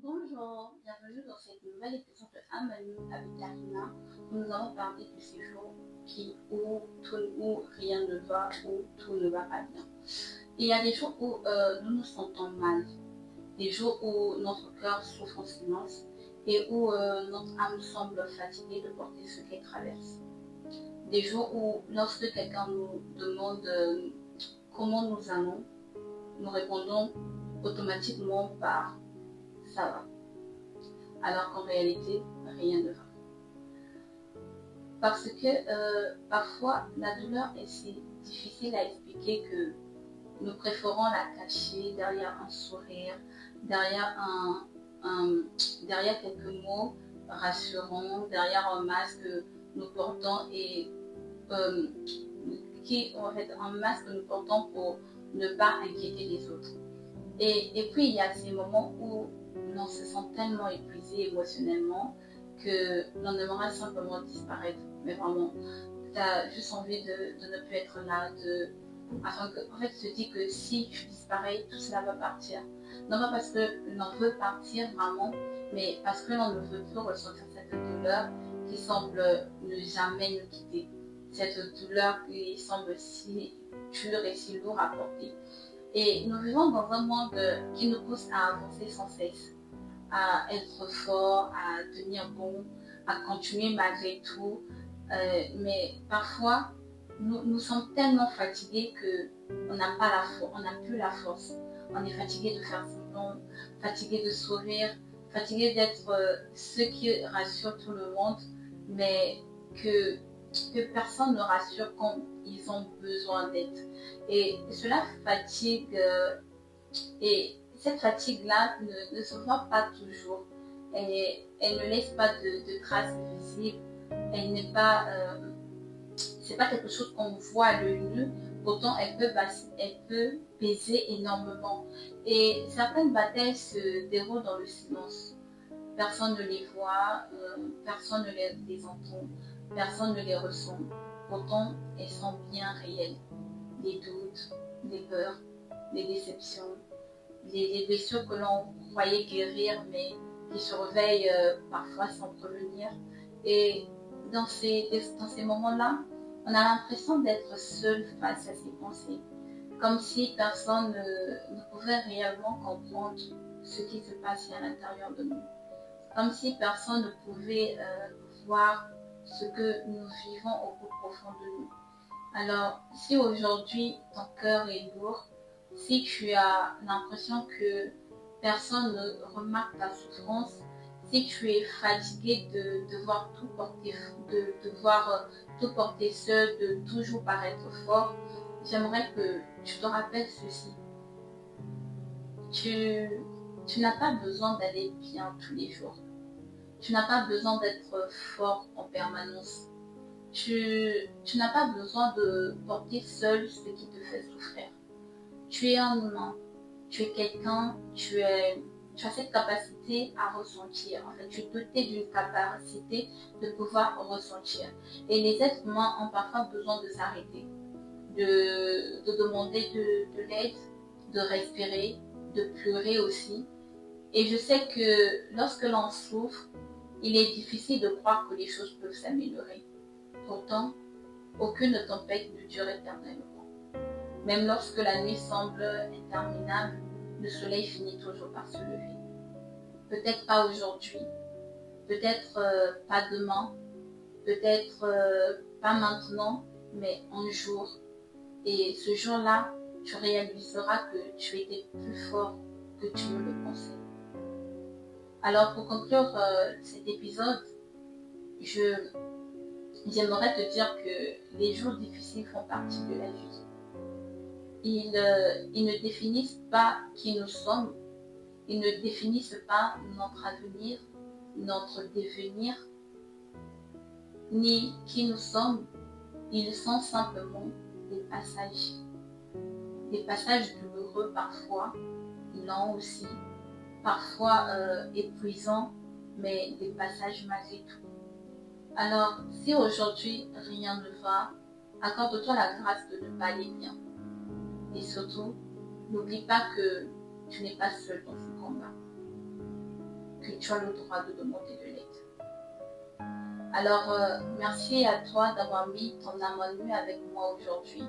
Bonjour, bienvenue dans cette nouvelle épisode de Amanu avec Karina. Nous allons parler de ces jours où rien ne va, où tout ne va pas bien. Il y a des jours où nous nous sentons mal, des jours où notre cœur souffre en silence et où notre âme semble fatiguée de porter ce qu'elle traverse. Des jours où lorsque quelqu'un nous demande comment nous allons, nous répondons automatiquement par ça va, alors qu'en réalité, rien ne va. Parce que parfois, la douleur est si difficile à expliquer que nous préférons la cacher derrière un sourire, derrière, derrière quelques mots rassurants, derrière un masque que nous portons et qui en fait un masque que nous portons pour ne pas inquiéter les autres. Et puis il y a ces moments où l'on se sent tellement épuisé émotionnellement que l'on aimerait simplement disparaître. Mais vraiment, tu as juste envie de ne plus être là, afin que, en fait, tu te dis que si tu disparais, tout cela va partir. Non pas parce que l'on veut partir vraiment, mais parce que l'on ne veut plus ressentir cette douleur qui semble ne jamais nous quitter. Cette douleur qui semble si dure et si lourde à porter. Et nous vivons dans un monde qui nous pousse à avancer sans cesse, à être fort, à tenir bon, à continuer malgré tout. Mais parfois, nous sommes tellement fatigués qu'on n'a pas on n'a plus la force. On est fatigué de faire semblant, fatigué de sourire, fatigué d'être ceux qui rassurent tout le monde, mais que personne ne rassure quand ils ont besoin d'aide. Et cela fatigue, et cette fatigue-là ne se voit pas toujours. Elle ne laisse pas de traces visibles. Elle n'est pas, c'est pas quelque chose qu'on voit à l'œil nu. Pourtant, elle peut peser énormément. Et certaines batailles se déroulent dans le silence. Personne ne les voit, personne ne les entend, personne ne les ressent. Pourtant, elles sont bien réelles. Des doutes, des peurs, des déceptions, des blessures que l'on croyait guérir, mais qui se réveillent parfois sans prévenir. Et dans ces moments-là, on a l'impression d'être seul face à ses pensées, comme si personne ne pouvait réellement comprendre ce qui se passait à l'intérieur de nous, comme si personne ne pouvait voir ce que nous vivons au plus profond de nous. Alors, si aujourd'hui ton cœur est lourd, si tu as l'impression que personne ne remarque ta souffrance, si tu es fatigué de devoir tout porter, de devoir tout porter seul, de toujours paraître fort, j'aimerais que tu te rappelles ceci. Tu n'as pas besoin d'aller bien tous les jours. Tu n'as pas besoin d'être fort en permanence. Tu n'as pas besoin de porter seul ce qui te fait souffrir. Tu es un humain, tu es quelqu'un, tu as cette capacité à ressentir. En fait, tu es doté d'une capacité de pouvoir ressentir. Et les êtres humains ont parfois besoin de s'arrêter, de demander de l'aide, de respirer, de pleurer aussi. Et je sais que lorsque l'on souffre, il est difficile de croire que les choses peuvent s'améliorer. Pourtant, aucune tempête ne dure éternellement. Même lorsque la nuit semble interminable, le soleil finit toujours par se lever. Peut-être pas aujourd'hui, peut-être pas demain, peut-être pas maintenant, mais un jour. Et ce jour-là, tu réaliseras que tu étais plus fort que tu ne le pensais. Alors pour conclure cet épisode, j'aimerais te dire que les jours difficiles font partie de la vie. Ils ne définissent pas qui nous sommes, ils ne définissent pas notre avenir, notre devenir, ni qui nous sommes. Ils sont simplement des passages douloureux parfois, lents aussi, parfois épuisants, mais des passages malgré tout. Alors, si aujourd'hui rien ne va, accorde-toi la grâce de ne pas aller bien. Et surtout, n'oublie pas que tu n'es pas seul dans ce combat. tu as le droit de demander de l'aide. Alors, merci à toi d'avoir mis ton âme en nu avec moi aujourd'hui.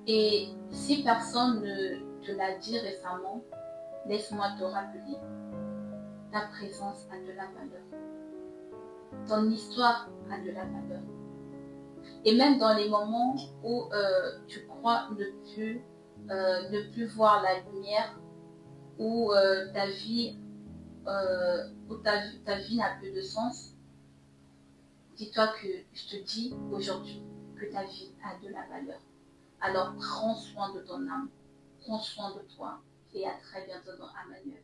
Et si personne ne te l'a dit récemment, laisse-moi te rappeler, ta présence a de la valeur. Ton histoire a de la valeur. Et même dans les moments où tu crois ne plus voir la lumière, où ta vie n'a plus de sens, dis-toi que je te dis aujourd'hui que ta vie a de la valeur. Alors prends soin de ton âme, prends soin de toi et à très bientôt dans Amanuel.